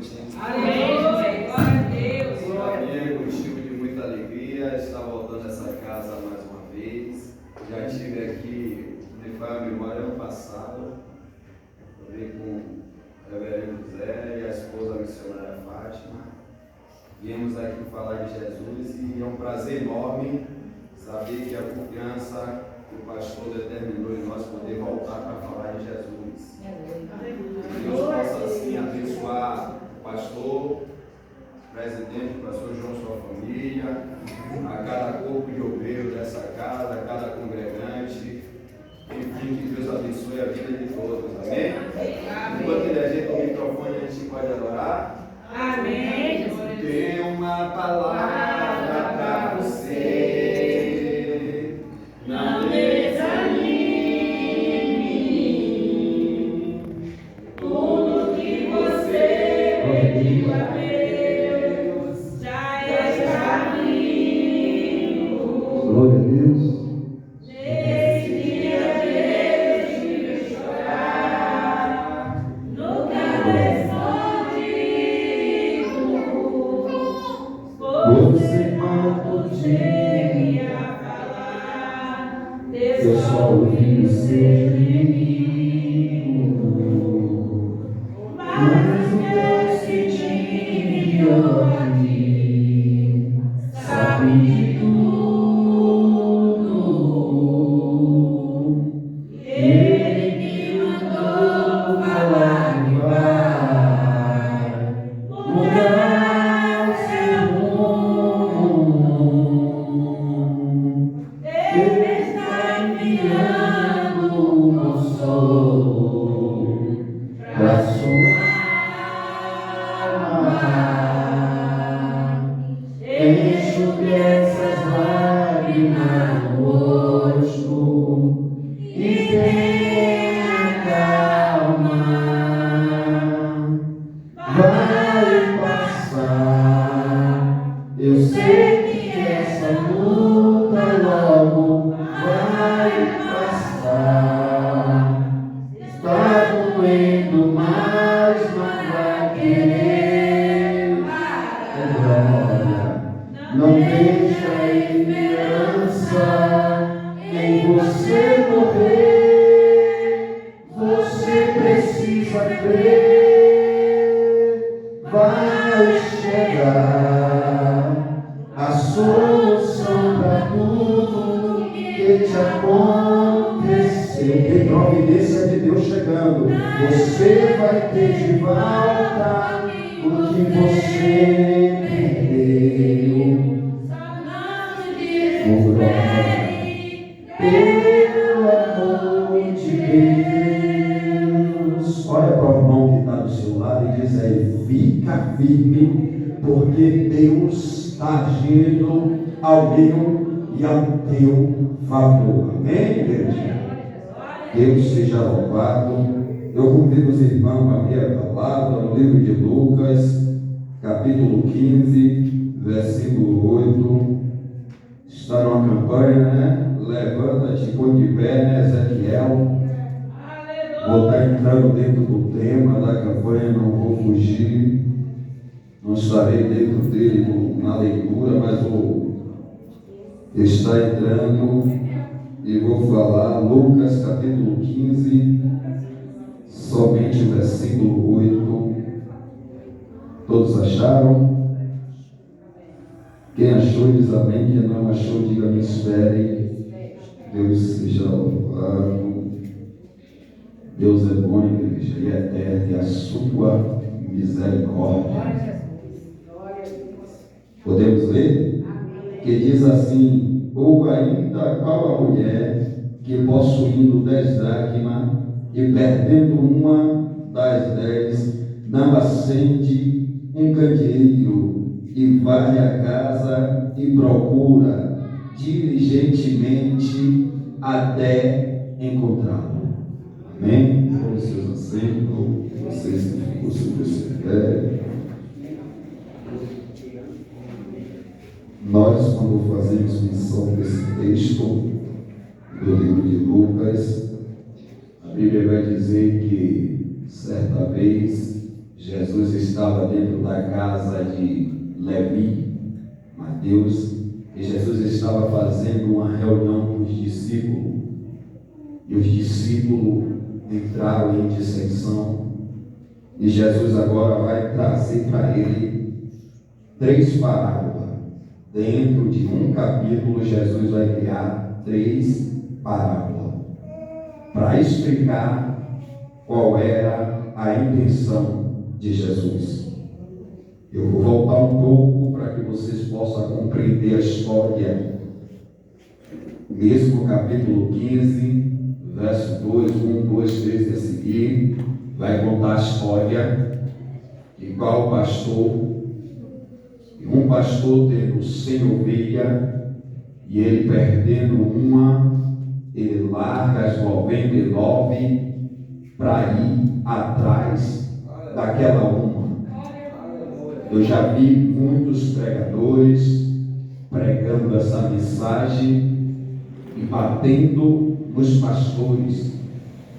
noite. Amém. Glória a Deus. Amém. Motivo de muita alegria estar voltando a essa casa mais uma vez. Já estive aqui, me faz a memória, ano passado. Falei com o reverendo Zé e a esposa a missionária Fátima. Viemos aqui falar de Jesus e é um prazer enorme saber que a confiança que o pastor determinou em nós poder voltar para falar de Jesus. Que Deus possa assim abençoar o pastor, presidente, o pastor João, sua família, a cada corpo de obreiro dessa casa, a cada congregante. Enfim, que Deus abençoe a vida de todos. Amém? Enquanto ele ajeita o microfone, a gente pode adorar. Amém. Tem uma palavra para você. Não desanime. Tudo que você pediu a Deus já está vindo. Glória a Deus. Nesse dia Deus te vê chorar. Nunca Você mata o dia, eu só ouvi o seu inimigo. Mas o Deus que te enviou aqui sabe de tudo. Ele me mandou falar que vai mudar o seu mundo. Ele está enviando um consolo para sua alma. Enxugue essas lágrimas no rosto e tenha calma. Vai passar. Eu sei que essa luta logo vai passar. Está doendo, mas não vai querer. Glória. Não deixa a esperança em você morrer. Você precisa crer. Vai chegar a solução para tudo que te acontecer. Tem providência de Deus chegando. Você vai ter de volta o que você perdeu. Oh, glória. Pelo amor de Deus. Olha para o irmão que está do seu lado e diz aí: fica firme, porque Deus está agindo ao meu e ao teu favor. Amém, igreja? Deus seja louvado. Eu convido os irmãos a abrir a palavra no livro de Lucas, capítulo 15, versículo 8. Está numa campanha, né? Levanta-te, põe de pé, né, Ezequiel? Vou estar entrando dentro do tema da campanha, não vou fugir. Não estarei dentro dele na leitura, mas vou estar entrando e vou falar Lucas capítulo 15, somente o versículo 8. Todos acharam? Quem achou diz amém, quem não achou diga me espere. Deus seja louvado. Deus é bom, igreja, e é eterno, e a sua misericórdia. Podemos ler? Que diz assim: ou ainda qual a mulher que possuindo 10 dracmas e perdendo uma das 10, não acende um candeeiro e varre a casa e procura diligentemente até encontrá-lo. Amém? Com seus assentos, vocês que ficam sobre o seu pé. Nós, quando fazemos menção desse texto do livro de Lucas, a Bíblia vai dizer que certa vez Jesus estava dentro da casa de Levi, Mateus, e Jesus estava fazendo uma reunião com os discípulos, e os discípulos entraram em dissensão, e Jesus agora vai trazer para ele 3 parábolas. Dentro de um capítulo, Jesus vai criar 3 parábolas para explicar qual era a intenção de Jesus. Eu vou voltar um pouco para que vocês possam compreender a história. Mesmo capítulo 15, verso 2, 1, 2, 3 a seguir, vai contar a história de qual pastor, um pastor tendo 100 ovelhas, e ele perdendo uma, ele larga as 99 para ir atrás daquela uma. Eu já vi muitos pregadores pregando essa mensagem e batendo nos pastores,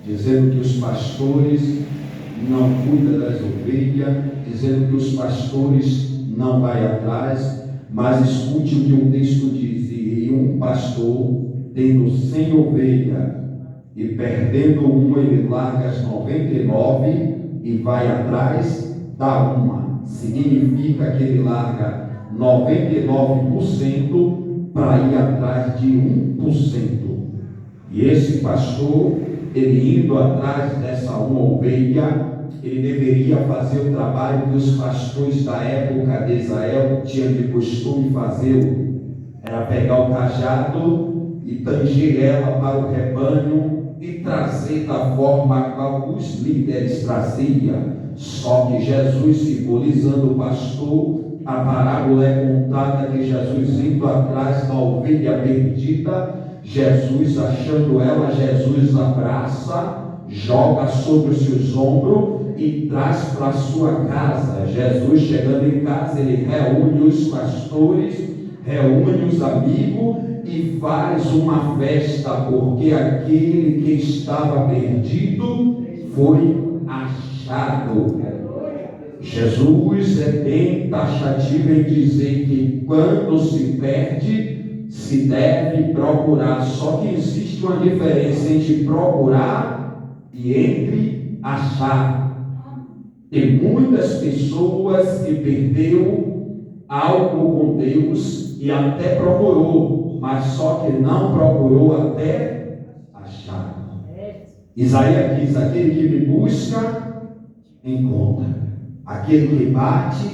dizendo que os pastores não cuidam das ovelhas, dizendo que os pastores não vai atrás, mas escute o que o texto diz: e um pastor tendo 100 ovelhas e perdendo uma, ele larga as 99 e vai atrás da uma. Significa que ele larga 99% para ir atrás de 1%. E esse pastor, ele indo atrás dessa uma ovelha, ele deveria fazer o trabalho que os pastores da época de Israel tinham de costume fazer. Era pegar o cajado e tanger ela para o rebanho e trazer da forma qual os líderes traziam. Só que Jesus, simbolizando o pastor, a parábola é contada que Jesus indo atrás da ovelha perdida, Jesus achando ela, Jesus abraça, joga sobre os seus ombros e traz para a sua casa. Jesus chegando em casa, ele reúne os pastores, reúne os amigos e faz uma festa, porque aquele que estava perdido foi achado. Jesus é bem taxativo em dizer que quando se perde, se deve procurar. Só que existe uma diferença entre procurar e entre achar. Tem muitas pessoas que perdeu algo com Deus e até procurou, mas só que não procurou até achar. Isaías diz: aquele que me busca, encontra. Aquele que bate,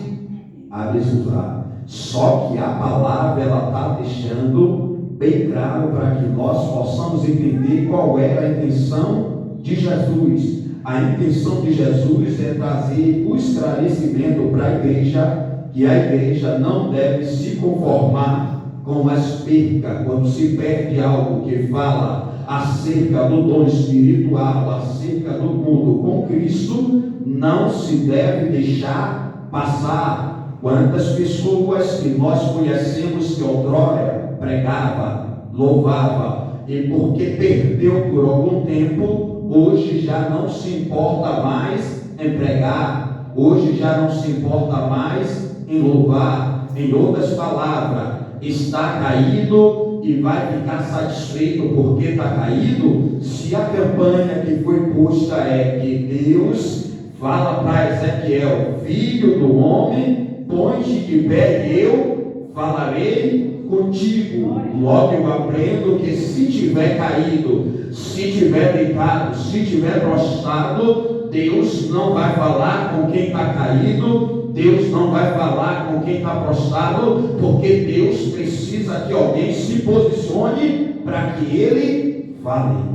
abre os lábios. Só que a palavra, ela está deixando bem claro para que nós possamos entender qual era a intenção de Jesus. A intenção de Jesus é trazer o esclarecimento para a igreja, que a igreja não deve se conformar com as percas. Quando se perde algo que fala acerca do dom espiritual, acerca do mundo com Cristo, não se deve deixar passar. Quantas pessoas que nós conhecemos que outrora pregava, louvava, e porque perdeu por algum tempo, hoje já não se importa mais em pregar, hoje já não se importa mais em louvar. Em outras palavras, está caído e vai ficar satisfeito porque está caído, se a campanha que foi posta é que Deus fala para Ezequiel: filho do homem, põe-te de pé e eu falarei contigo. Logo eu aprendo que se tiver caído, se tiver deitado, se tiver prostrado, Deus não vai falar com quem está caído, Deus não vai falar com quem está prostrado, porque Deus precisa que alguém se posicione para que Ele fale.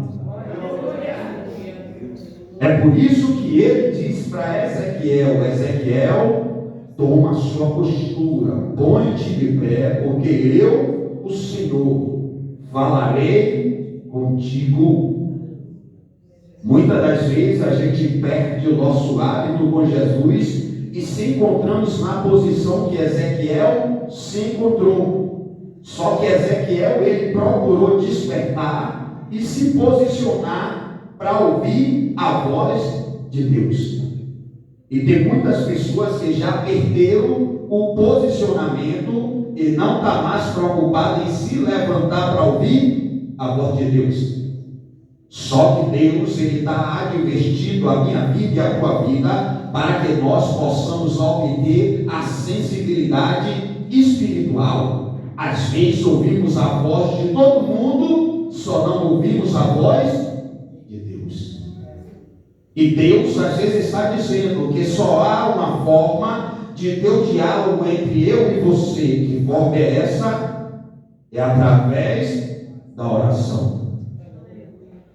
É por isso que Ele diz para Ezequiel: Ezequiel, toma a sua postura, põe-te de pé, porque eu, o Senhor, falarei contigo. Muitas das vezes a gente perde o nosso hábito com Jesus e se encontramos na posição que Ezequiel se encontrou. Só que Ezequiel, ele procurou despertar e se posicionar para ouvir a voz de Deus. E tem muitas pessoas que já perderam o posicionamento e não está mais preocupado em se levantar para ouvir a voz de Deus. Só que Deus, Ele está advertindo a minha vida e a tua vida para que nós possamos obter a sensibilidade espiritual. Às vezes ouvimos a voz de todo mundo, só não ouvimos a voz de Deus. E Deus às vezes está dizendo que só há uma forma de ter o diálogo entre eu e você. Que forma é essa? É através da oração.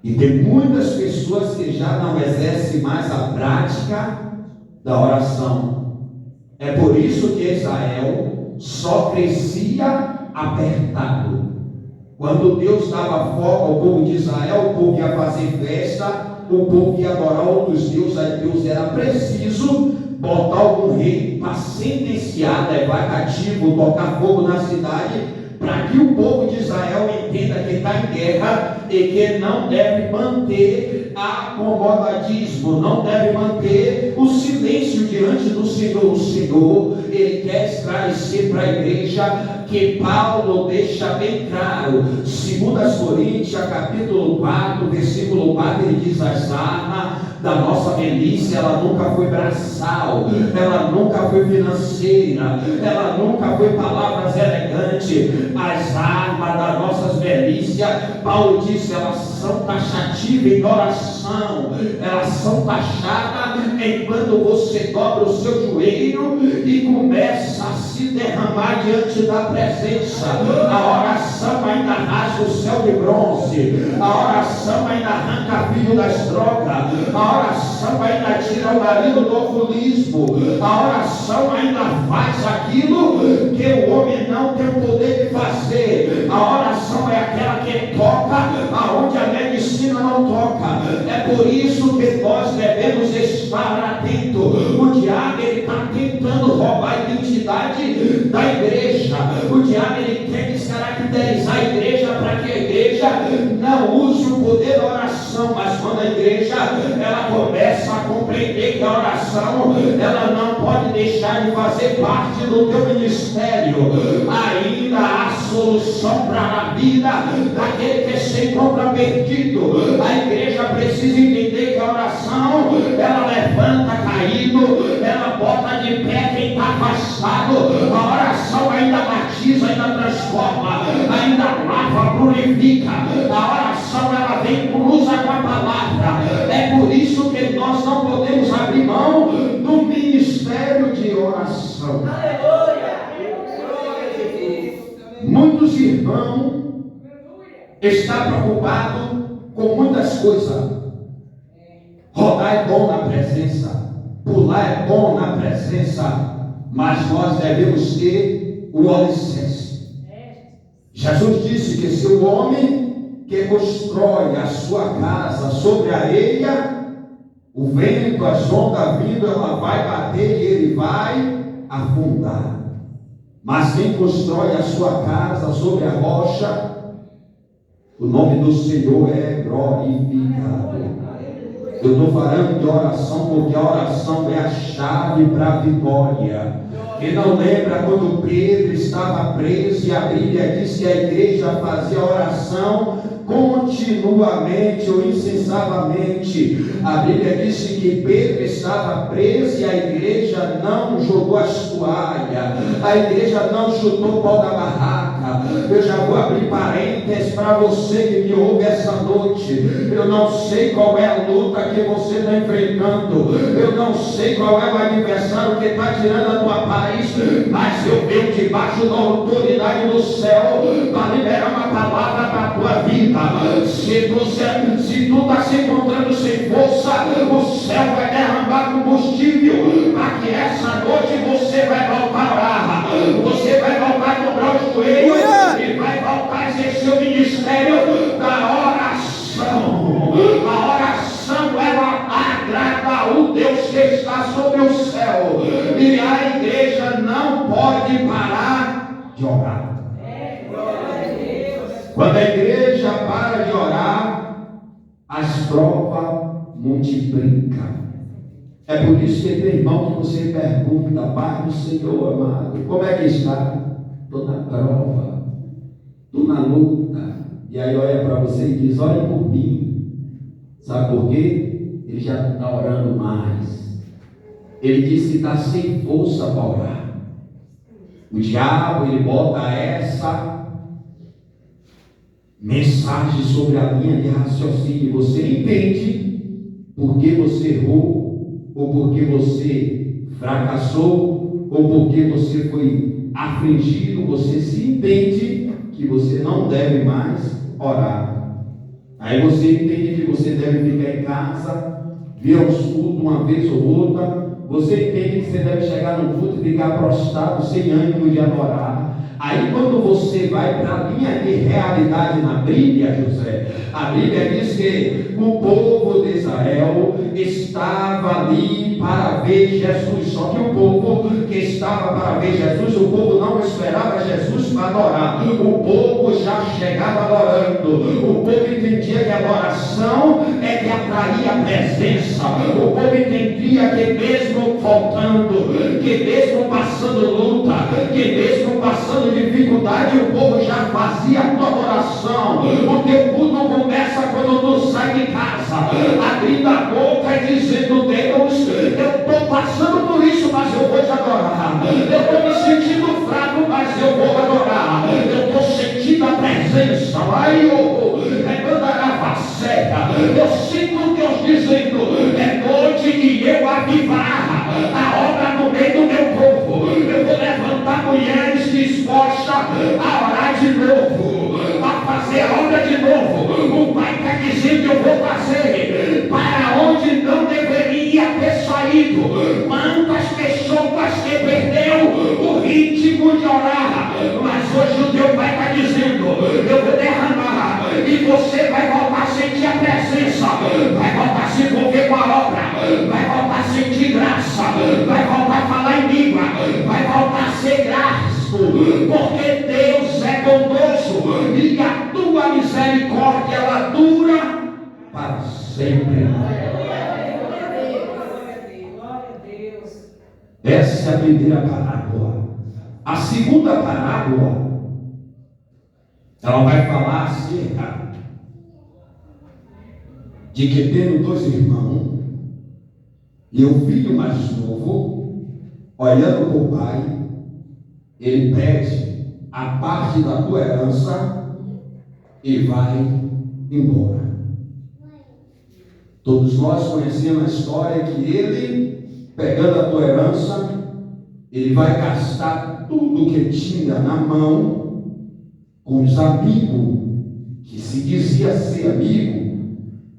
E tem muitas pessoas que já não exercem mais a prática da oração. É por isso que Israel só crescia apertado. Quando Deus dava folga ao povo de Israel, o povo ia fazer festa, o povo ia adorar outros deuses, aí Deus era preciso botar algum rei para sentenciar, levar cativo, tocar fogo na cidade, para que o povo de Israel entenda que está em guerra e que não deve manter acomodadismo, não deve manter o silêncio diante do Senhor. O Senhor, Ele quer esclarecer para a igreja que Paulo deixa bem claro, 2 Coríntios, capítulo 4, versículo 4, ele diz: as armas da nossa milícia, ela nunca foi braçal, ela nunca foi financeira, ela nunca foi palavras elegantes. As armas das nossas milícias, Paulo disse, elas são taxativas em oração, elas são taxadas enquanto você dobra o seu joelho e começa a se derramar diante da presença. A oração ainda rasga o céu de bronze, a oração ainda arranca filho das drogas, a oração ainda tira o marido do alcoolismo, a oração ainda faz aquilo que o homem não tem o poder de fazer. A oração é aquela que toca aonde a medicina não toca. É por isso que nós devemos estar atentos. O diabo, ele está tentando roubar a identidade da igreja. O diabo, ele quer descaracterizar a igreja para que a igreja não use o poder da oração. Mas quando a igreja ela começa a compreender que a oração ela não pode deixar de fazer parte do teu ministério, ainda há solução para a vida daquele que se encontra perdido. A igreja precisa entender que a oração ela levanta caído, ela bota de pé quem está afastado. A oração ainda batiza, ainda transforma, ainda lava, purifica. A oração ela vem, cruza com a palavra. É por isso que nós não podemos abrir mão do ministério de oração. Muitos irmãos estão preocupados com muitas coisas. Rodar é bom na presença, pular é bom na presença, mas nós devemos ter o alicerce. Jesus disse que se o homem que constrói a sua casa sobre a areia, o vento, as ondas vindo, ela vai bater e ele vai afundar. Mas quem constrói a sua casa sobre a rocha, o nome do Senhor é glorificado. Eu estou falando de oração porque a oração é a chave para a vitória. Quem não lembra quando Pedro estava preso e a Bíblia diz que a igreja fazia oração continuamente ou incessantemente. A Bíblia disse que Pedro estava preso e a igreja não jogou as toalhas, a igreja não chutou o pau da barraca. Eu já vou abrir parênteses para você que me ouve essa noite. Eu não sei qual é a luta que você está enfrentando, eu não sei qual é o adversário que está tirando a tua paz, mas eu venho debaixo da autoridade do céu para liberar uma palavra para a tua vida. Se tu está se encontrando sem força, o céu vai derramar combustível para que essa noite você vai voltar a orar, você vai voltar a dobrar os joelhos e vai voltar a exercer o ministério da oração. A oração ela agrada o Deus que está sobre o céu, e a igreja não pode parar de orar. Quando a igreja para de orar, as provas multiplicam. É por isso que tem irmão que você pergunta, Pai do Senhor, amado, como é que está? Estou na prova, estou na luta. E aí olha para você e diz, olha por mim. Sabe por quê? Ele já não está orando mais. Ele diz que está sem força para orar. O diabo, ele bota essa mensagem sobre a linha de raciocínio. Você entende porque você errou, ou porque você fracassou, ou porque você foi afligido. Você se entende que você não deve mais orar. Aí você entende que você deve ficar em casa, vir aos cultos uma vez ou outra. Você entende que você deve chegar no culto e ficar prostrado, sem ânimo de adorar. Aí quando você vai para a linha de realidade na Bíblia, José, a Bíblia diz que o povo de Israel estava ali para ver Jesus. Só que o povo que estava para ver Jesus, o povo não esperava Jesus para adorar. O povo já chegava adorando. O povo entendia que a adoração é que atraía a presença. O povo entendia que mesmo faltando, que mesmo passando luta, que mesmo passando dificuldade, o povo já fazia a tua adoração. O teu culto começa quando tu sai de casa, abrindo a boca e dizendo, Deus, eu estou passando por isso, mas eu vou te adorar. Eu estou me sentindo fraco, mas eu vou adorar. Eu estou sentindo a presença. Ai, eu sinto Deus dizendo, é noite e eu avivar a obra no meio do meu povo. Eu vou levantar mulheres dispostas a orar de novo, a fazer a obra de novo. O Pai está dizendo que eu vou fazer para onde não deveria ter saído. Quantas pessoas que perdeu o ritmo de orar, mas hoje o teu Pai está dizendo, eu vou derramar e você vai voltar a sentir a presença, vai voltar a se envolver com a obra, vai voltar a sentir graça, vai voltar a falar em língua, vai voltar a ser grato, porque Deus é bondoso e a tua misericórdia ela dura para sempre. Essa é a primeira parábola. A segunda parábola, ela vai falar acerca de que tendo dois irmãos, e o filho mais novo, olhando para o pai, ele pede a parte da tua herança e vai embora. Todos nós conhecemos a história que ele, pegando a tua herança, ele vai gastar tudo que tinha na mão com os amigos, que se dizia ser amigo,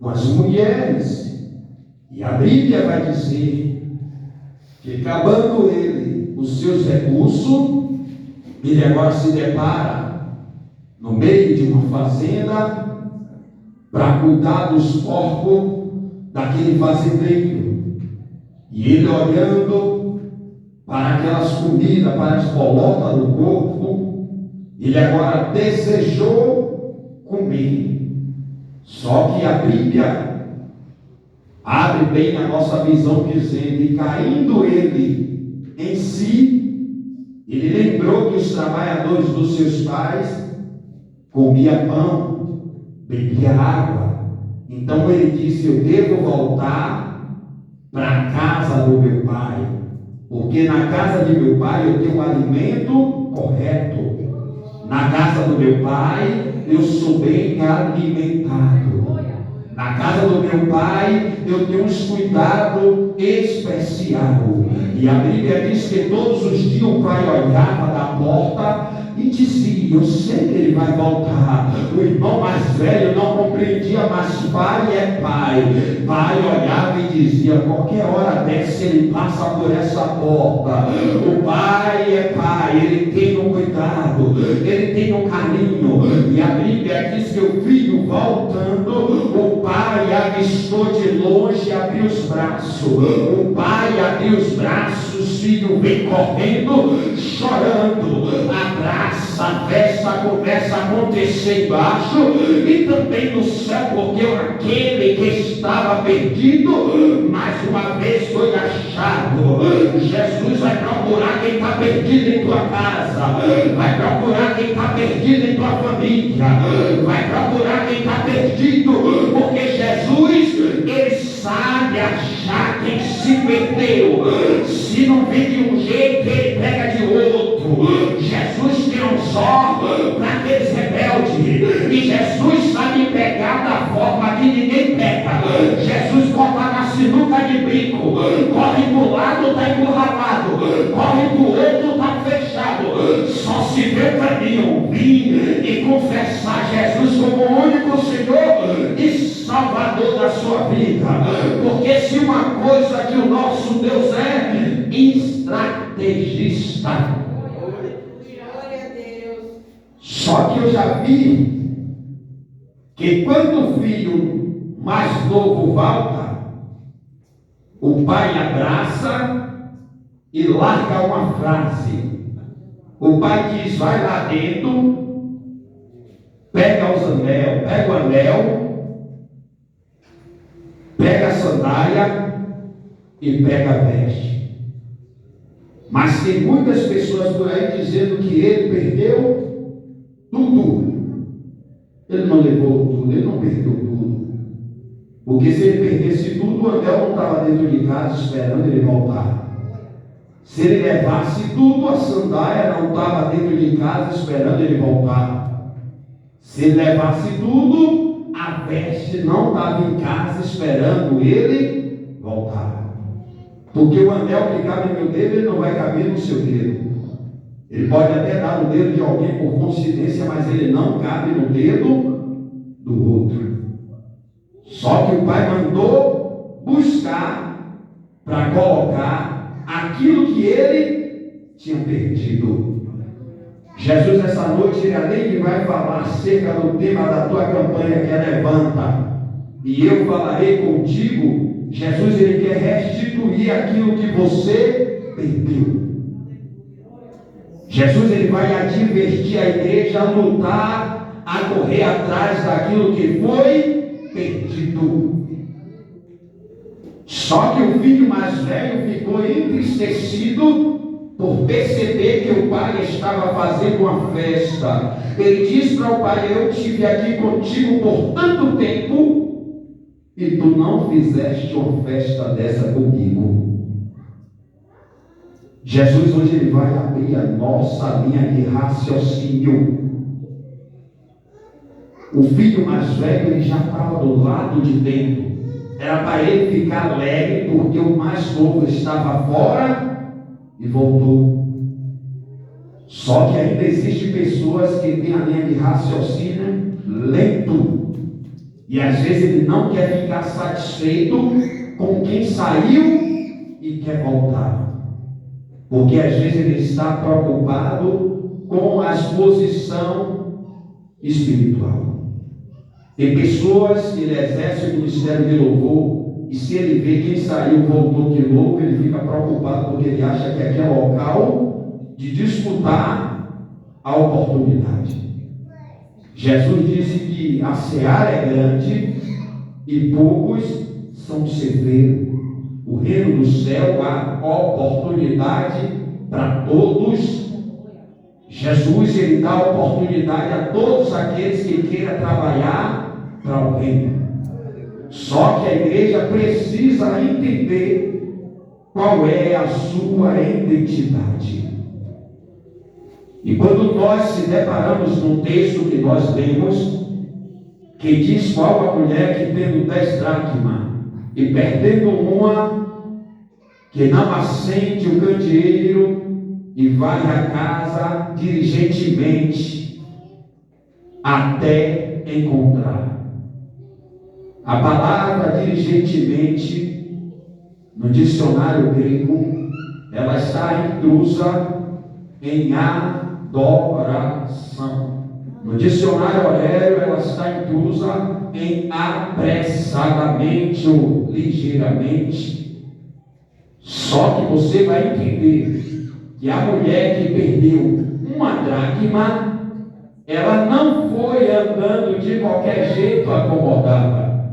com as mulheres. E a Bíblia vai dizer que, acabando ele os seus recursos, ele agora se depara no meio de uma fazenda para cuidar dos porcos daquele fazendeiro. E ele, olhando para aquelas comidas, para as bolotas do corpo, ele agora desejou comer. Só que a Bíblia abre bem a nossa visão, dizendo, e caindo ele em si, ele lembrou que os trabalhadores dos seus pais comiam pão, bebiam água. Então ele disse, eu devo voltar para a casa do meu pai, porque na casa de meu pai eu tenho um alimento correto. Na casa do meu pai eu sou bem alimentado. Na casa do meu pai eu tenho uns cuidados especial. E a Bíblia diz que todos os dias o pai olhava da porta e dizia, eu sei que ele vai voltar. O irmão mais velho não compreendia, mas pai é pai. Pai olhava e dizia, qualquer hora dessa ele passa por essa porta. O pai é pai, ele tem um cuidado, ele tem um carinho. E a Bíblia diz que o filho voltando, o pai avistou de longe e abriu os braços. O pai abriu os braços, filhos vêm correndo, chorando. Abraça, a festa começa a acontecer embaixo e também no céu, porque aquele que estava perdido, mais uma vez foi achado. Jesus vai procurar quem está perdido em tua casa, vai procurar quem está perdido em tua família, vai procurar quem está perdido, porque Jesus, ele sabe achar quem se perdeu. Se não vem de um jeito, ele pega de outro. Jesus tem um só para aqueles rebeldes, e Jesus sabe pegar da forma que ninguém pega. Jesus corta na sinuca de brinco, corre para o lado, está encurralado, corre para o outro, está fechado. Só se vê o caminho, vir e confessar Jesus como o único Senhor e Salvador da sua vida. Porque se uma coisa que o nosso Deus é estrategista. Só que eu já vi que quando o filho mais novo volta, o pai abraça e larga uma frase. O pai diz: vai lá dentro, pega o anel, pega a sandália e pega a veste. Mas tem muitas pessoas por aí dizendo que ele perdeu tudo. Ele não levou tudo, ele não perdeu tudo. Porque se ele perdesse tudo, o anel não estava dentro de casa esperando ele voltar. Se ele levasse tudo, a sandália não estava dentro de casa esperando ele voltar. Se ele levasse tudo, a veste não estava em casa esperando ele voltar. Porque o anel que cabe no meu dedo, ele não vai caber no seu dedo. Ele pode até dar no dedo de alguém por coincidência, mas ele não cabe no dedo do outro. Só que o pai mandou buscar para colocar aquilo que ele tinha perdido. Jesus, essa noite, ele além de vai falar acerca do tema da tua campanha, que é levanta, e eu falarei contigo. Jesus, ele quer restituir aquilo que você perdeu. Jesus, ele vai advertir a igreja a lutar, a correr atrás daquilo que foi perdido. Só que o filho mais velho ficou entristecido por perceber que o pai estava fazendo uma festa. Ele disse para o pai: eu estive aqui contigo por tanto tempo e tu não fizeste uma festa dessa comigo. Jesus hoje ele vai abrir a nossa linha de raciocínio. O filho mais velho ele já estava do lado de dentro. Era para ele ficar alegre porque o mais novo estava fora e voltou. Só que ainda existem pessoas que têm a linha de raciocínio lento. E às vezes ele não quer ficar satisfeito com quem saiu e quer voltar. Porque às vezes ele está preocupado com a exposição espiritual. Tem pessoas que ele exerce o ministério de louvor, e se ele vê quem saiu voltou de novo, ele fica preocupado porque ele acha que aqui é o local de disputar a oportunidade. Jesus disse que a seara é grande e poucos são ceveiros. O reino do céu há oportunidade para todos. Jesus ele dá oportunidade a todos aqueles que queiram trabalhar para o reino. Só que a igreja precisa entender qual é a sua identidade. E quando nós se deparamos num texto que nós lemos, que diz qual a mulher que tendo 10 dracmas e perdendo uma, que não acende o candeeiro e vai à casa diligentemente até encontrar. A palavra diligentemente, no dicionário grego, ela está inclusa em adoração. No dicionário Aurélio, ela está inclusa em apressadamente ou ligeiramente. Só que você vai entender que a mulher que perdeu uma dracma, ela não foi andando de qualquer jeito acomodada.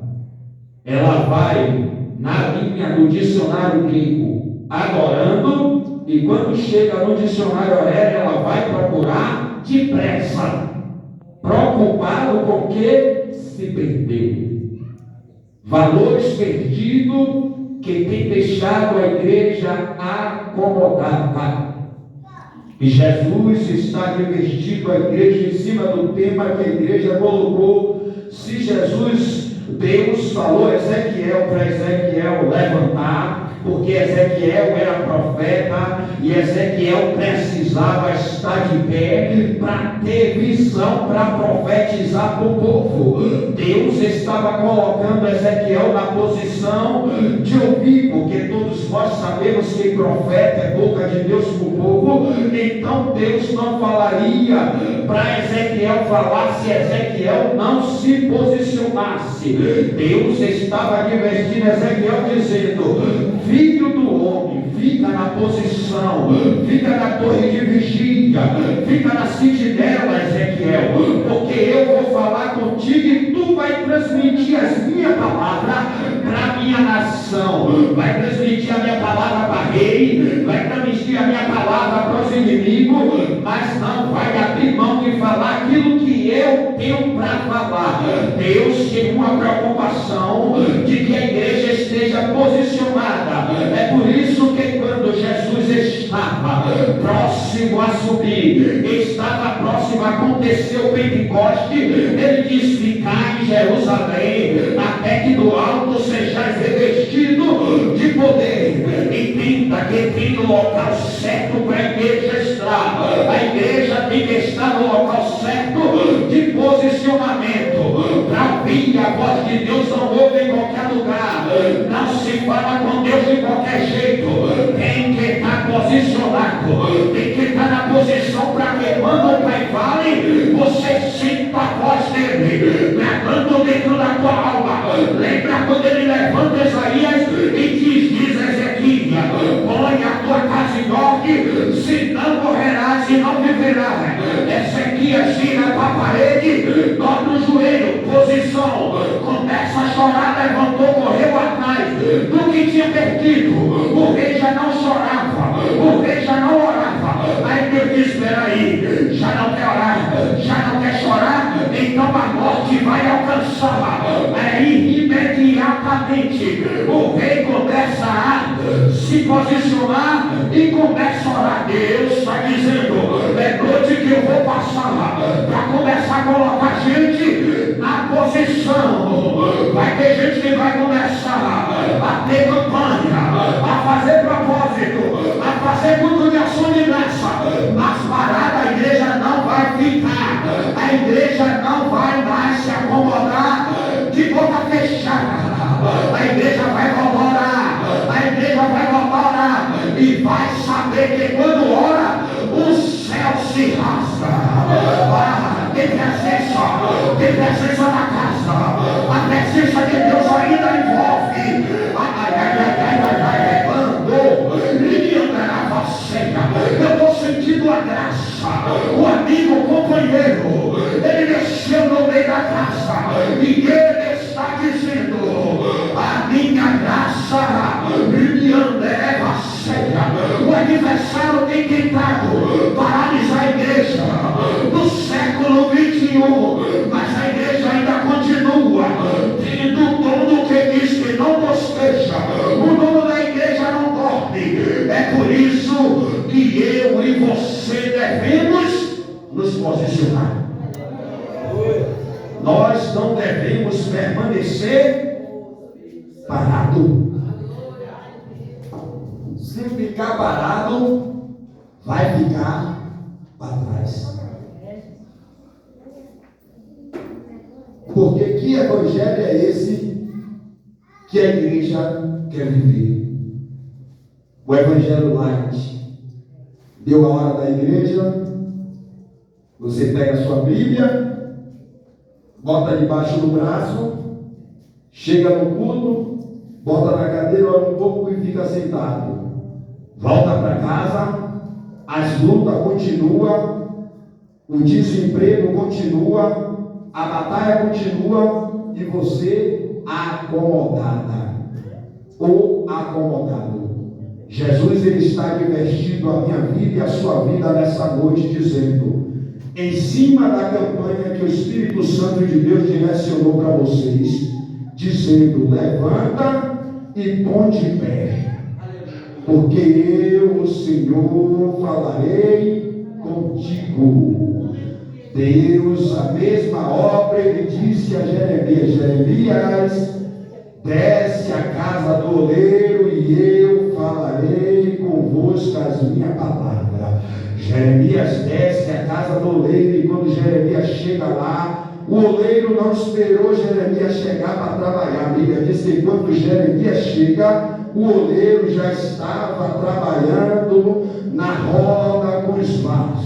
Ela vai na linha do dicionário grego, adorando, e quando chega no dicionário Aurélio, ela vai procurar depressa, preocupado com o que se perdeu. Valores perdidos que tem deixado a igreja acomodada. E Jesus está investindo a igreja em cima do tema que a igreja colocou. Se Jesus, Deus falou a Ezequiel para Ezequiel levantar, porque Ezequiel era profeta e Ezequiel precisava estar de pé para ter visão, para profetizar para o povo. Deus estava colocando Ezequiel na posição de ouvir, porque todos nós sabemos que profeta é boca de Deus para o povo. Então Deus não falaria para Ezequiel falar se Ezequiel não se posicionasse. Deus estava advertindo Ezequiel dizendo: filho do homem, fica na posição, fica na torre de vigia, fica na sentinela, Ezequiel, porque eu vou falar contigo e tu vai transmitir as minhas palavras para a minha nação, vai transmitir a minha palavra para rei, vai transmitir a minha palavra para os inimigos, mas não vai abrir mão de falar aquilo que eu tenho para falar. Deus tem uma preocupação de que a igreja esteja posicionada. É por isso que quando Jesus estava próximo a subir, estava próximo a acontecer o Pentecoste, ele diz: ficai em Jerusalém, até que do alto sejais revestido de poder. Entenda que tem no local certo para a igreja estar. A igreja tem que estar no local certo de posicionamento, para ouvir a voz de Deus. Não ouve em qualquer lugar, não se fala com Deus de qualquer jeito. Tem que estar posicionado, tem que estar na posição para que quando o Pai fale, você sinta a voz dele gravando dentro da tua alma. Lembra quando ele levanta Isaías e diz Ezequiel: põe a tua casa em ordem, senão morrerás e não viverás. Ezequiel gira para a parede, dobra o joelho, posição, começa a chorar, levantou, correu atrás do que tinha perdido. O rei já não chorava, o rei já não orava. Aí Deus disse: espera aí, já não quer orar, já não quer chorar, então a morte vai alcançá-la. Aí imediatamente o rei começa a se posicionar e começa a orar. Deus está dizendo: é noite que eu vou passar para começar a colocar gente na posição. Vai ter gente que vai começar a ter campanha, a fazer propósito, a fazer culto de ação de graça, mas parada a igreja não vai ficar. A igreja não vai mais se acomodar de boca fechada. A igreja vai orar, a igreja vai orar e vai saber que quando ora, o céu se rasga. Tem presença na casa, a presença de Deus ainda envolve. Eu estou sentindo a graça, o amigo, o companheiro, ele desceu no meio da casa e ele está dizendo: a minha graça me leva a sério. O adversário tem tentado paralisar a igreja no século 21, mas a igreja ainda continua tendo o dono que diz que não bosteja. O dono da igreja não dorme. É por isso que eu e você devemos nos posicionar. Nós não devemos permanecer parado. Se ficar parado, vai ficar para trás. Porque que evangelho é esse que a igreja quer viver? O evangelho light. Deu a hora da igreja, você pega a sua Bíblia, bota debaixo do braço, chega no culto, bota na cadeira, ora um pouco e fica sentado. Volta para casa, as lutas continuam, o desemprego continua, a batalha continua e você acomodada ou acomodado. Jesus, ele está advertindo a minha vida e a sua vida nessa noite, dizendo, em cima da campanha que o Espírito Santo de Deus direcionou para vocês, dizendo, levanta e põe de pé, porque eu, o Senhor, falarei contigo. Deus, a mesma obra, ele disse a Jeremias, Jeremias, desce à casa do oleiro e eu falarei convosco as minhas palavras. Jeremias desce à casa do oleiro e quando Jeremias chega lá, o oleiro não esperou Jeremias chegar para trabalhar. A Bíblia diz que quando Jeremias chega, o oleiro já estava trabalhando na roda com os vasos.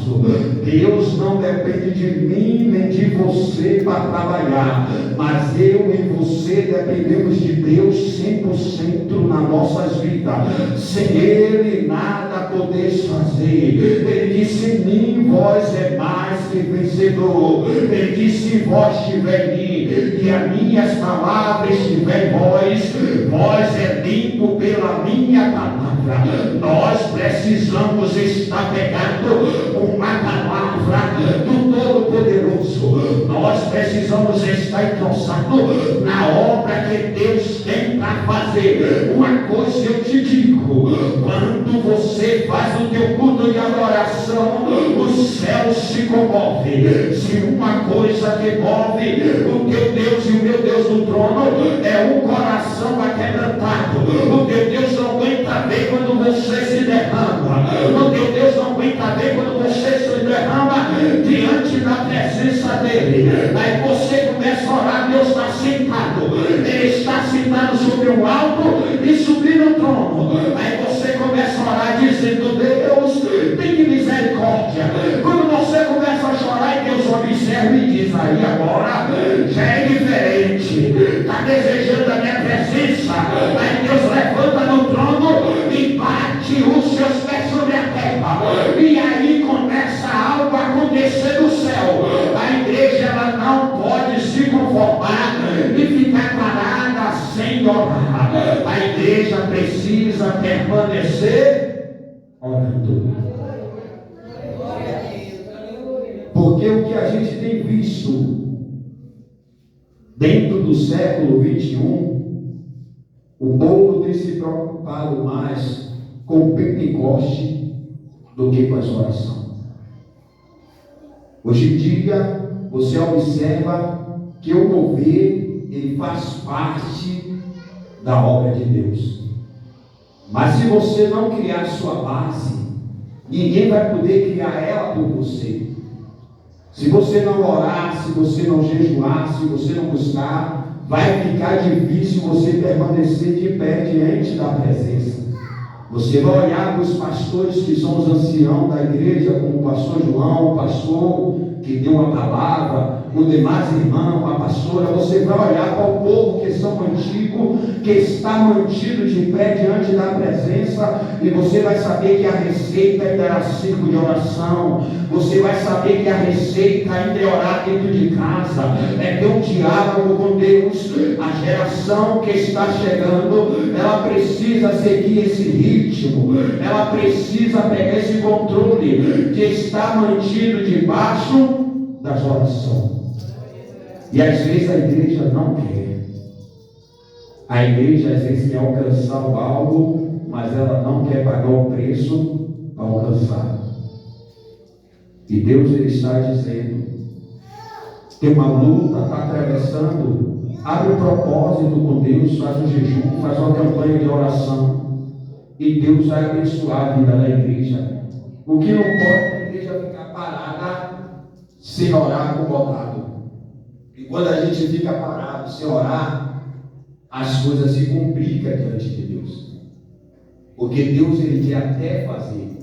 Deus não depende de mim nem de você para trabalhar, mas eu e você dependemos de Deus 100% nas nossas vidas. Sem Ele nada podeis fazer. Ele disse, em mim vós é mais que vencedor. Ele disse, se vós estiver em mim e as minhas palavras estiver em vós é limpo pela minha palavra. Nós precisamos estar pegando uma palavra do Todo-Poderoso. Nós precisamos estar entrosados na obra que Deus tem para fazer. Uma coisa eu te digo, quando você faz o teu culto de adoração, o céu se comove. Se uma coisa que move o teu Deus e o meu Deus no trono é um coração aquebrantado. O teu Deus não aguenta ver quando você se derrama. O teu Deus não aguenta ver quando você se derrama diante da presença dele. Aí você começa a orar, Deus está sentado. Ele está sentado sobre um alto e subir no trono. Aí você começa a orar dizendo, Deus, tem misericórdia. Quando você começa a chorar e Deus observa e diz, aí agora já é diferente. Está desejando a minha presença. Aí Deus levanta no trono e bate os seus pés sobre a terra. E aí começa algo a acontecer no céu. A igreja ela não pode se conformar e ficar parada sem orar. A igreja precisa permanecer orando. Porque o que a gente tem visto dentro do século 21, o povo tem se preocupado mais com o Pentecoste do que com as orações. Hoje em dia, você observa que o mover, ele faz parte da obra de Deus. Mas se você não criar a sua base, ninguém vai poder criar ela por você. Se você não orar, se você não jejuar, se você não buscar, vai ficar difícil você permanecer de pé diante da presença. Você vai olhar para os pastores que são os anciãos da igreja, como o pastor João, o pastor que deu uma palavra, o demais irmão, a pastora. Você vai olhar para o povo que são antigos, que está mantido de pé diante da presença, e você vai saber que a receita ainda era círculo de oração. Você vai saber que a receita ainda é orar dentro de casa, é ter um diálogo com Deus. A geração que está chegando, ela precisa seguir esse ritmo, ela precisa pegar esse controle de estar mantido debaixo das orações. E às vezes a igreja não quer. A igreja às vezes quer alcançar algo, mas ela não quer pagar o preço para alcançar. E Deus ele está dizendo, tem uma luta, está atravessando, abre um propósito com Deus, faz um jejum, faz uma campanha de oração, e Deus vai abençoar a vida da igreja. O que não pode é a igreja ficar parada sem orar acomodado. E quando a gente fica parado sem orar, as coisas se complicam diante de Deus. Porque Deus ele quer até fazer.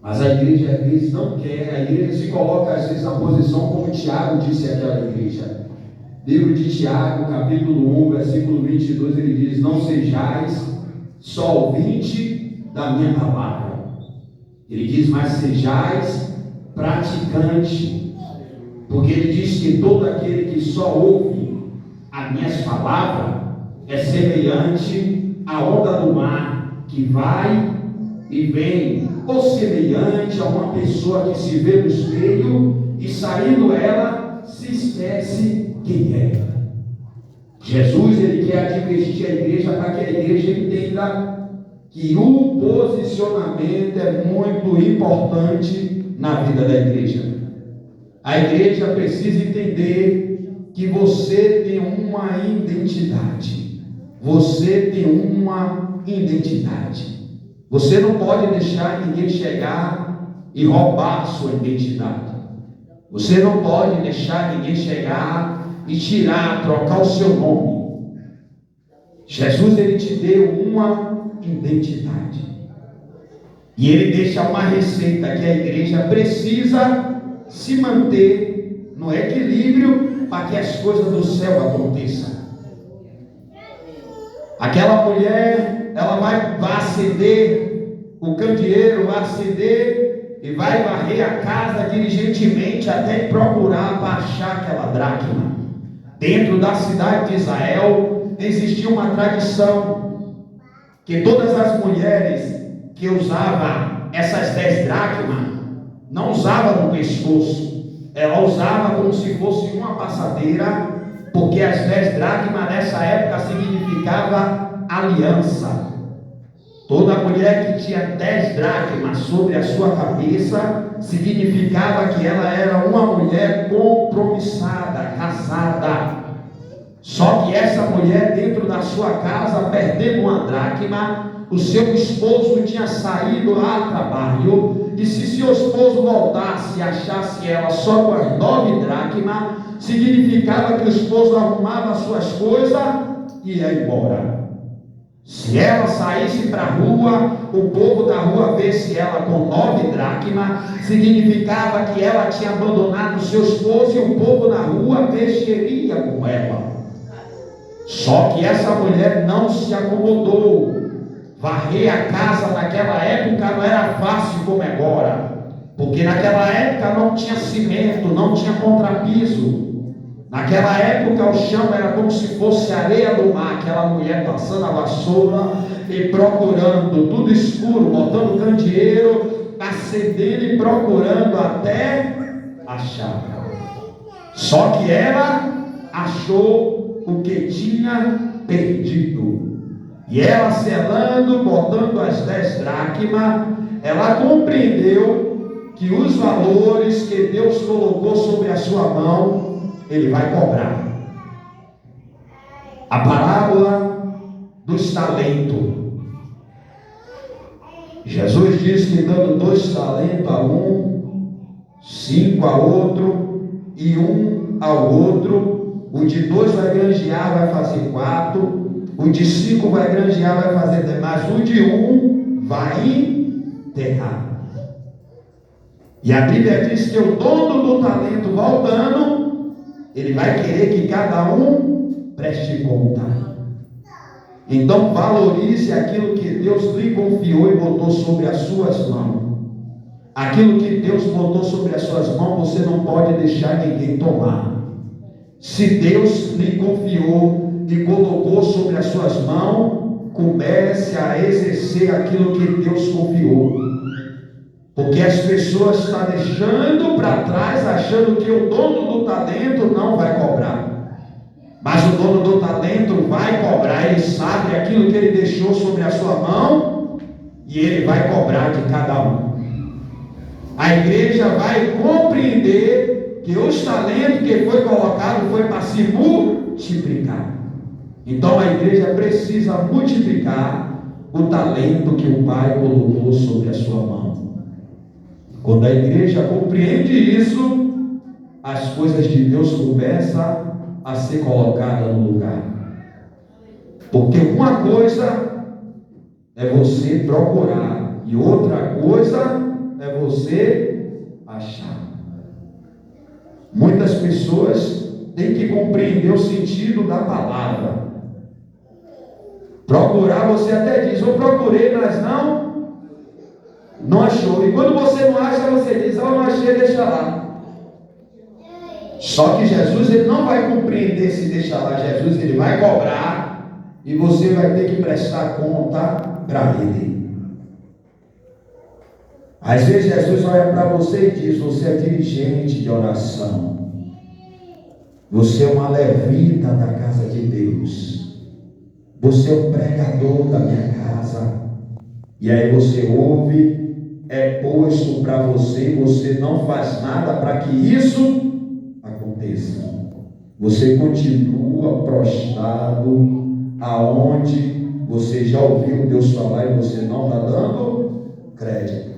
Mas a igreja às vezes não quer. A igreja se coloca às vezes na posição como Tiago disse àquela igreja. Livro de Tiago, capítulo 1, versículo 22, ele diz: não sejais só ouvinte da minha palavra. Ele diz: mas sejais praticante. Porque ele diz que todo aquele que só ouve as minhas palavras é semelhante à onda do mar que vai e vem, ou semelhante a uma pessoa que se vê no espelho e saindo ela se esquece quem é. Jesus, ele quer advertir a igreja para que a igreja entenda que o posicionamento é muito importante na vida da igreja. A igreja precisa entender que você tem uma identidade. Você tem uma identidade. Você não pode deixar ninguém chegar e roubar sua identidade. Você não pode deixar ninguém chegar e tirar, trocar o seu nome. Jesus, ele te deu uma identidade. E ele deixa uma receita que a igreja precisa se manter no equilíbrio para que as coisas do céu aconteçam. Aquela mulher, ela vai acender o candeeiro, vai acender e vai varrer a casa diligentemente até procurar para achar aquela dracma. Dentro da cidade de Israel existia uma tradição que todas as mulheres que usavam essas 10 dracmas não usava no pescoço, ela usava como se fosse uma passadeira, porque as 10 dracmas nessa época significava aliança. Toda mulher que tinha 10 dracmas sobre a sua cabeça significava que ela era uma mulher compromissada, casada. Só que essa mulher, dentro da sua casa, perdendo uma dracma, o seu esposo tinha saído a trabalho, e se seu esposo voltasse e achasse ela só com as 9 dracmas, significava que o esposo arrumava as suas coisas e ia embora. Se ela saísse para a rua, o povo da rua visse ela com 9 dracmas, significava que ela tinha abandonado o seu esposo, e o povo na rua mexeria com ela. Só que essa mulher não se acomodou. Varrer a casa naquela época não era fácil como agora, porque naquela época não tinha cimento, não tinha contrapiso. Naquela época o chão era como se fosse areia do mar. Aquela mulher passando a vassoura e procurando, tudo escuro, botando candeeiro, acendendo e procurando até achar. Só que ela achou o que tinha perdido. E ela, selando, botando as 10 dracmas, ela compreendeu que os valores que Deus colocou sobre a sua mão, Ele vai cobrar. A parábola dos talentos. Jesus diz que dando 2 talentos a um, 5 a outro e 1 ao outro, o de 2 vai granjear, vai fazer 4. O de 5 vai granjear, vai fazer 10, mas o de 1 vai enterrar. E a Bíblia diz que o dono do talento voltando, ele vai querer que cada um preste conta. Então valorize aquilo que Deus lhe confiou e botou sobre as suas mãos. Aquilo que Deus botou sobre as suas mãos, você não pode deixar ninguém tomar. Se Deus lhe confiou e colocou sobre as suas mãos, comece a exercer aquilo que Deus confiou. Porque as pessoas estão deixando para trás, achando que o dono do talento não vai cobrar. Mas o dono do talento vai cobrar. Ele sabe aquilo que ele deixou sobre a sua mão, e ele vai cobrar de cada um. A igreja vai compreender que os talentos que foi colocado foi para se multiplicar. Então a igreja precisa multiplicar o talento que o Pai colocou sobre a sua mão. Quando a igreja compreende isso, as coisas de Deus começam a ser colocadas no lugar. Porque uma coisa é você procurar e outra coisa é você achar. Muitas pessoas tem que compreender o sentido da palavra. Procurar, você até diz, eu procurei, mas não achou. E quando você não acha, você diz, não achei, deixa lá. Só que Jesus, ele não vai compreender se deixar lá. Jesus, ele vai cobrar e você vai ter que prestar conta para ele. Às vezes Jesus olha para você e diz, você é dirigente de oração. Você é uma levita da casa de Deus. Você é o pregador da minha casa. E aí você ouve, é posto para você, você não faz nada para que isso aconteça. Você continua prostrado aonde você já ouviu Deus falar e você não está dando crédito.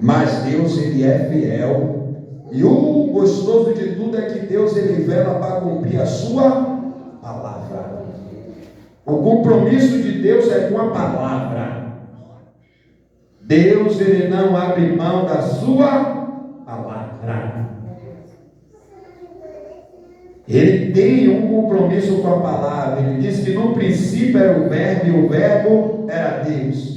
Mas Deus, ele é fiel. E o gostoso de tudo é que Deus, ele vela para cumprir a sua palavra. O compromisso de Deus é com a palavra. Deus, ele não abre mão da sua palavra. Ele tem um compromisso com a palavra. Ele diz que no princípio era o verbo e o verbo era Deus.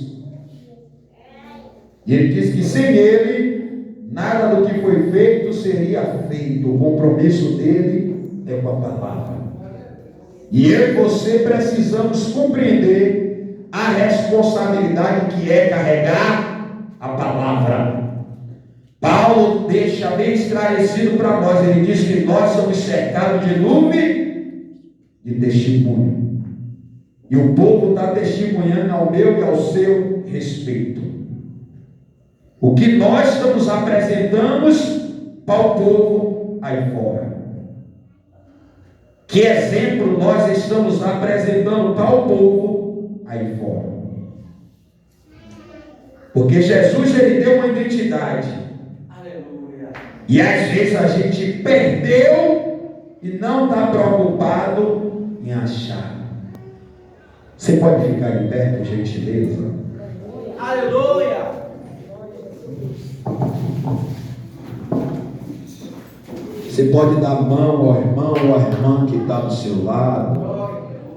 E ele diz que sem ele nada do que foi feito seria feito. O compromisso dele é com a palavra. E eu e você precisamos compreender a responsabilidade que é carregar a palavra. Paulo deixa bem esclarecido para nós. Ele diz que nós somos cercados de nuvem de testemunho. E o povo está testemunhando ao meu e ao seu respeito. O que nós estamos apresentando para o povo aí fora. Que exemplo nós estamos apresentando para o povo aí fora. Porque Jesus, ele deu uma identidade. Aleluia. E às vezes a gente perdeu e não está preocupado em achar. Você pode ficar em pé, por gentileza? Aleluia. Você pode dar mão ao irmão ou à irmã que está do seu lado.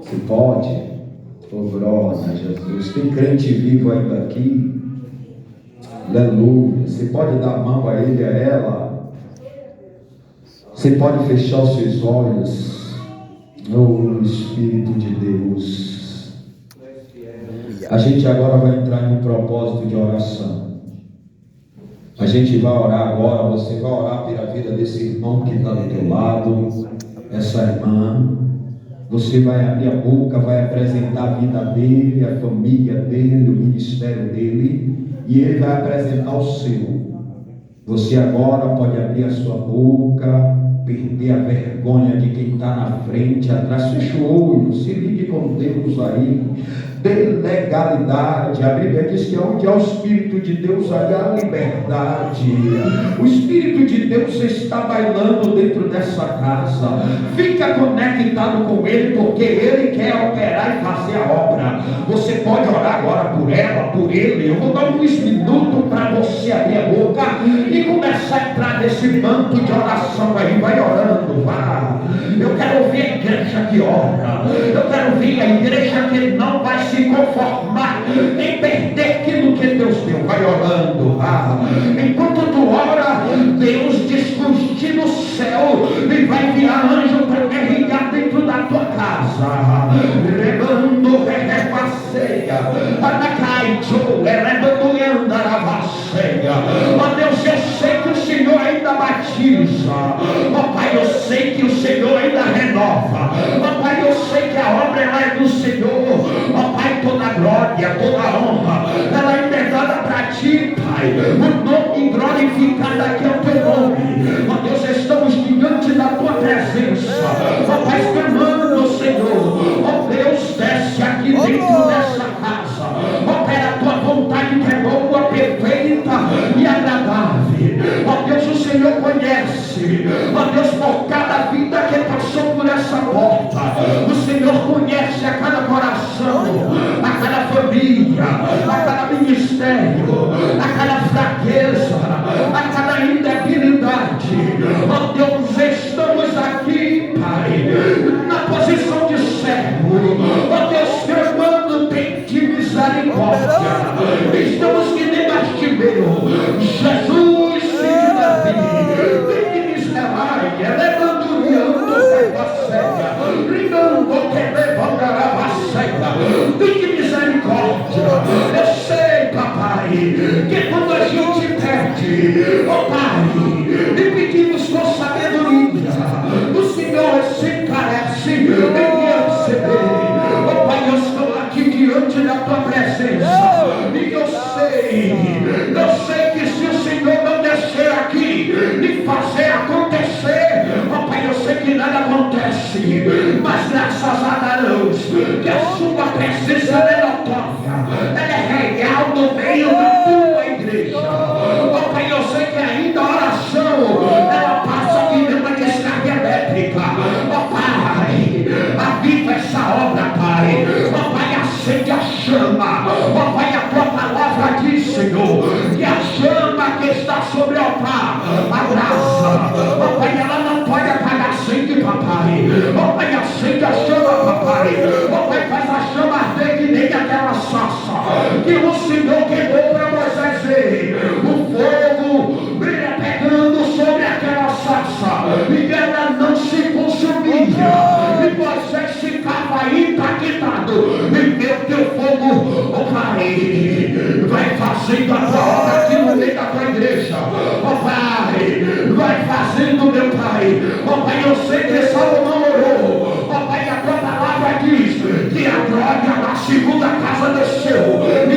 Você pode. Oh, glória a Jesus. Tem crente vivo ainda aqui. Aleluia. Você pode dar mão a ele, a ela. Você pode fechar os seus olhos. Oh, Espírito de Deus. A gente agora vai entrar em um propósito de oração. A gente vai orar agora. Você vai orar pela vida desse irmão que está do teu lado, essa irmã. Você vai abrir a boca, vai apresentar a vida dele, a família dele, o ministério dele, e ele vai apresentar o seu. Você agora pode abrir a sua boca, perder a vergonha de quem está na frente, atrás, fecha o olho, se ligue com Deus aí. Tem legalidade. A Bíblia diz que onde há o Espírito de Deus, há liberdade. O Espírito de Deus está bailando dentro dessa casa. Fica conectado com Ele, porque Ele quer operar e fazer a obra. Você pode orar agora por ela, por ele. Eu vou dar uns minutos para você abrir a boca e começar a entrar nesse manto de oração aí. Vai orando, vá. Eu quero ouvir a igreja que ora. Eu quero ouvir a igreja que não vai se conformar em perder aquilo que Deus deu. Vai orando, enquanto tu ora, Deus discute no céu e vai enviar anjo para guerrear dentro da tua casa. Rebando, repasseia, anacaicho, rebando e andaravasseia. Ó Deus, eu sei que o Senhor ainda batiza. Ó Pai, eu sei que o Senhor ainda renova. Ó Pai, eu sei que a obra é do Senhor. Ó Pai, toda glória, toda honra, ela ainda é dada para ti, Pai. O nome glorificado aqui é o teu nome. Ó Deus, estamos diante da tua presença. Ó Pai, clamando, Senhor. Ó Deus, desce aqui dentro dessa casa. Opera a tua vontade que é boa, perfeita e agradável. Ó Deus, o Senhor conhece. Ó Deus, por cada vida que passou por essa porta, o Senhor conhece a cada coração, a cada família, a cada ministério, a cada fraqueza, a cada independência. Estamos que nem Bartimeu. Jesus, filho de Davi, tem que me levar, tem que misericórdia. Eu sei, papai, que quando a gente pede, ó Pai, e pedimos com sabedoria, o Senhor se encarece em receber. Ó Pai, eu estou aqui diante da tua presença, e eu sei que se o Senhor não descer aqui e fazer acontecer, ó Pai, eu sei que nada acontece, mas graças a Deus, que a sua presença é notória, ela é real no meio da tua igreja. Ó Pai, eu sei que ainda a oração, ela passa que nem uma descarga elétrica. Ó Pai, aviva essa obra, Pai. Ó Pai, acende a chama. Ó Pai, a tua palavra diz, Senhor, que a chama que está sobre o altar, a brasa, ó Pai, ela não pode apagar sempre, papai. Ó Pai, acende a chama, papai. Ó Pai, faz a chama arder que nem aquela sarça que o Senhor queimou para Moisés ver. O fogo brilha pegando sobre aquela sarça e ela não se consumia. E Moisés ficava impactado. E teu fogo, ó Pai, vai fazendo a tua obra aqui no meio da tua igreja. Ó Pai, vai fazendo, meu Pai. Ó Pai, eu sei que Salomão orou. Ó Pai, a tua palavra diz que a glória da segunda casa desceu e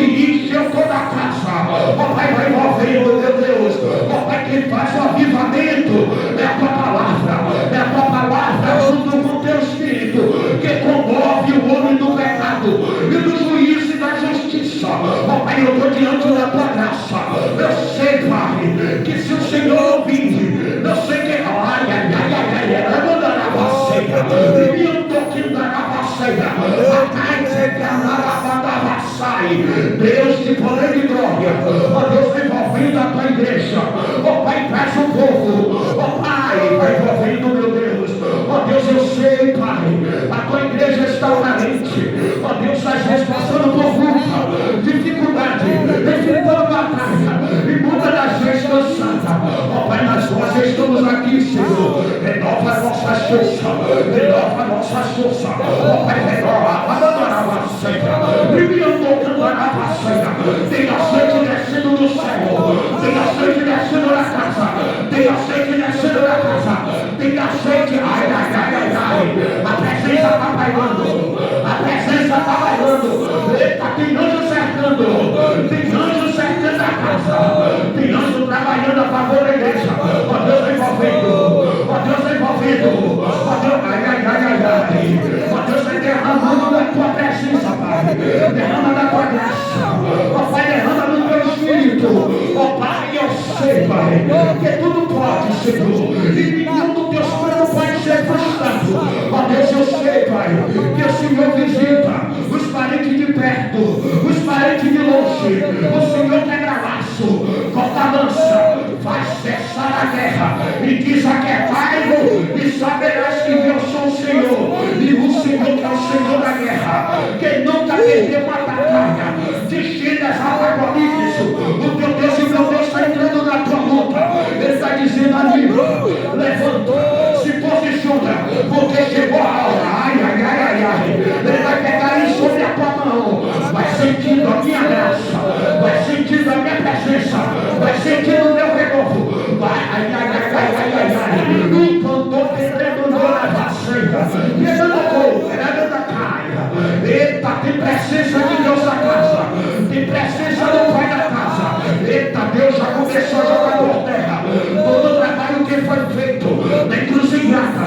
encheu toda a casa. Ó Pai, vai envolvendo, meu Deus. Ó Pai, quem faz o avivamento é a tua palavra. É a tua palavra junto com o teu Espírito, que comove o homem do pecado e do juízo e da justiça. Ó Pai, eu estou diante da tua graça. Eu sei, Pai, que se o Senhor ouvir, eu sei que Deus de poder e glória, ó Deus, envolvendo a tua igreja. Ó Pai, traz o povo. Ó Pai, vai envolvendo, meu Deus. Ó Deus, eu sei, Pai, a tua igreja está carente. Ó Deus, às vezes passando por luta, dificuldade, enfrentando batalha, e muitas das vezes cansada. Ó Pai, mas nós estamos aqui, Senhor. Renova a nossa força, renova a nossa força. Ó Pai, renova, abandona a seca, brilhando a vasseira. Tem aceite descendo do céu, tem aceite descendo da casa, tem aceite descendo da casa, tem aceite, ai, ai, ai, ai, ai. A presença está bailando, a presença está bailando. Eita, tem anjo cercando, tem anjo cercando a casa, tem anjo trabalhando a favor da igreja. Ó Deus envolvendo, ó Deus envolvendo, ó Deus, ai, ai, ai, ai, ai. Ó Deus vai derramando da tua presença, Pai, derrama da tua graça. Ó Pai, derrama no teu Espírito. Ó Pai, eu sei, Pai, que tudo pode, Senhor, e nenhum dos teus planos pode ser frustrado. Ó Deus, eu sei, Pai, que o Senhor visita os parentes de perto, os parentes de longe. O Senhor quebra laço, corta lança, faz cessar a guerra e diz: aquietai-vos e saberás que eu sou o Senhor. E o Senhor que é o Senhor da guerra, que nunca perdeu uma batalha. Destina as apocalipse. O teu Deus e meu Deus está entrando na tua luta. Ele está dizendo: amigo, levanta, se posiciona, porque chegou a hora. Ai, ai, ai, ai, ai. Ele vai pegar isso sobre a tua mão, vai sentindo a minha graça, vai sentindo a minha presença, vai sentindo o meu renovo. Vai, ai, ai, ai, ai, ai, ai, ai. Encantou querendo na vasseira, querendo fogo, querendo da caia. Eita, tem presença de Deus na casa, tem presença do Pai da casa. Eita, Deus já começou a jogar por terra todo o trabalho que foi feito na encruzilhada,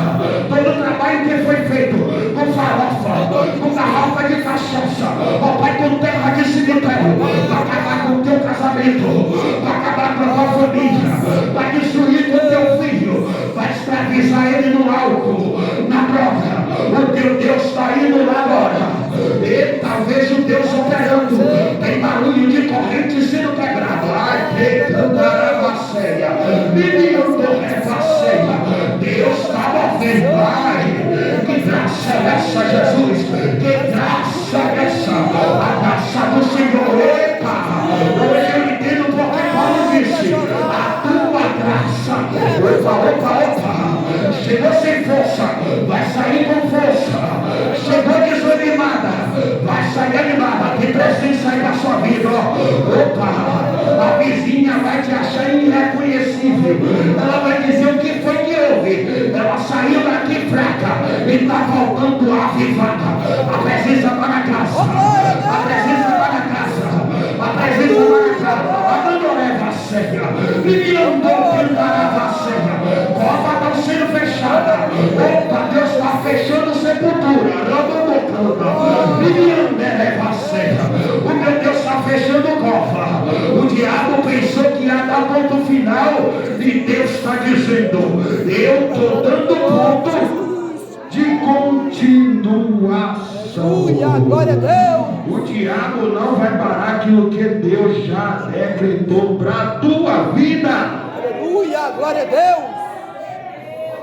todo o trabalho que foi feito com farofa, com garrafa de cachaça, ó Pai, com terra de cemitério, para acabar com o teu casamento, para acabar com a tua família, para destruir com o teu filho, para escravizar ele no álcool, na droga. O teu Deus está indo lá agora. E talvez o Deus operando, tem barulho de corrente sendo quebrado. Ai, que candaravaceia, menino do revaceia, Deus está movendo. Ai, que graça é essa, Jesus? Que graça é essa? A graça do Senhor. Eita, Opa, a vizinha vai te achar irreconhecível. Ela vai dizer o que foi que houve. Ela saiu daqui fraca e está voltando avivada. A presença está na casa. A presença está na casa. A presença está na casa. A mandoreva seca. E me andou pintarava seca. Porta está sendo fechada. Opa, Deus está fechando sepultura. E me andou seca. O meu Deus está fechando o cofre. O diabo pensou que ia dar ponto final. E Deus está dizendo: eu estou dando ponto de continuação. Aleluia, glória a Deus. O diabo não vai parar aquilo que Deus já decretou para a tua vida. Aleluia, glória a Deus.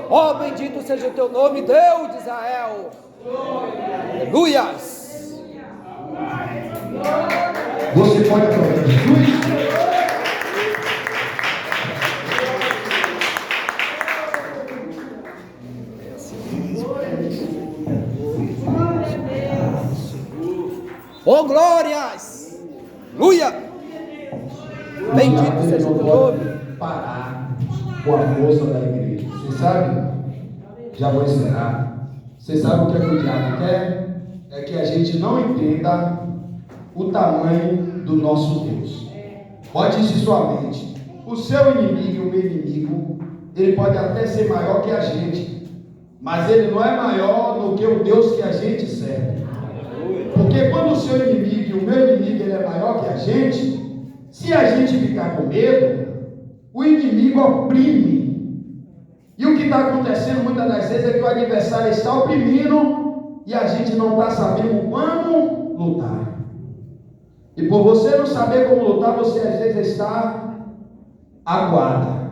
Ó, bendito seja o teu nome, Deus de Israel. Aleluias. Você pode aplaudir Jesus? Oh, glórias. Aleluia. Bendito seja o teu nome. Parar com a força da igreja. Você sabe? Já vou encerrar. Você sabe o que o diabo quer? É que a gente não entenda o tamanho do nosso Deus. Bote isso em sua mente. O seu inimigo e o meu inimigo, ele pode até ser maior que a gente, mas ele não é maior do que o Deus que a gente serve. Porque quando o seu inimigo e o meu inimigo ele é maior que a gente, se a gente ficar com medo, o inimigo oprime. E o que está acontecendo muitas das vezes é que o adversário está oprimindo e a gente não está sabendo como lutar. E por você não saber como lutar, você às vezes está aguarda.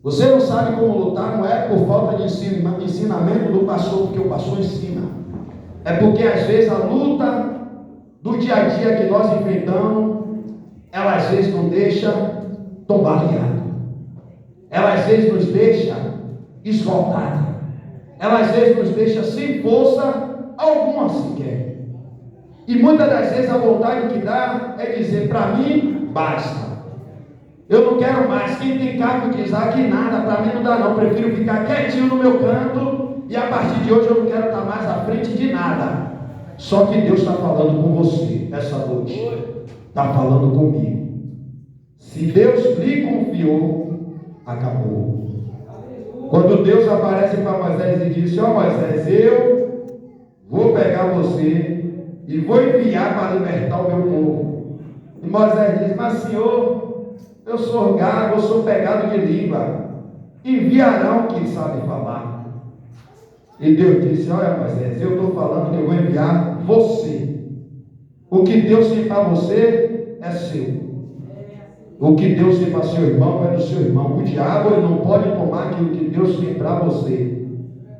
Você não sabe como lutar, não é por falta de ensinamento do pastor, porque o pastor ensina. É porque às vezes a luta do dia a dia que nós enfrentamos, ela às vezes nos deixa tombaleado. Ela às vezes nos deixa esgotada. Ela às vezes nos deixa sem força alguma sequer. E muitas das vezes a vontade que dá é dizer: para mim basta. Eu não quero mais. Quem tem cargo diz: que nada, para mim não dá não. Prefiro ficar quietinho no meu canto e a partir de hoje eu não quero estar mais à frente de nada. Só que Deus está falando com você essa noite. Está falando comigo. Se Deus lhe confiou, acabou. Quando Deus aparece para Moisés e disse: ó Moisés, eu vou pegar você e vou enviar para libertar o meu povo. E Moisés diz: mas Senhor, eu sou gago, eu sou pegado de língua. Enviarão quem sabe falar. E Deus disse: olha Moisés, eu estou falando que eu vou enviar você. O que Deus tem para você é seu. O que Deus tem para seu irmão é do seu irmão. O diabo ele não pode tomar aquilo que Deus tem para você.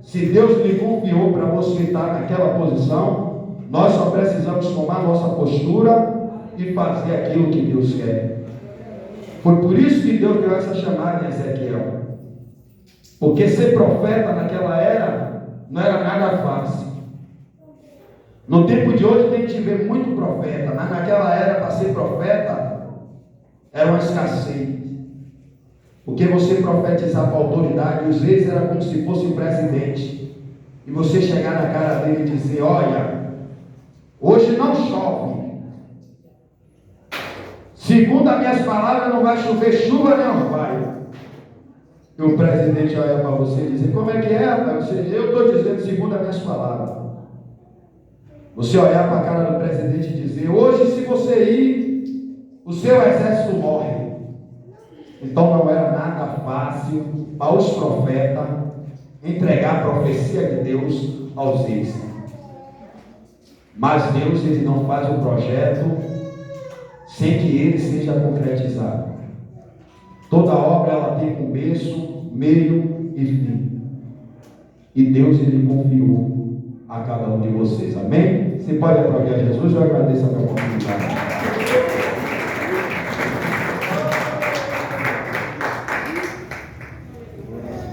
Se Deus lhe confiou para você estar naquela posição, nós só precisamos tomar nossa postura e fazer aquilo que Deus quer. Foi por isso que Deus deu essa chamada em Ezequiel. Porque ser profeta naquela era não era nada fácil. No tempo de hoje tem que ver muito profeta, mas naquela era para ser profeta era uma escassez. Porque você profetizar para a autoridade, os reis era como se fosse o presidente. E você chegar na cara dele e dizer: olha, hoje não chove. Segundo as minhas palavras, não vai chover chuva nem orvalho. E o presidente olha para você e diz: como é que é, rapaz? Eu estou dizendo segundo as minhas palavras. Você olhar para a cara do presidente e dizer: hoje, se você ir, o seu exército morre. Então não era nada fácil para os profetas entregar a profecia de Deus aos reis. Mas Deus ele não faz um projeto sem que ele seja concretizado. Toda obra ela tem começo, meio e fim. E Deus ele confiou a cada um de vocês. Amém? Você pode aplaudir a Jesus? Eu agradeço a minha oportunidade.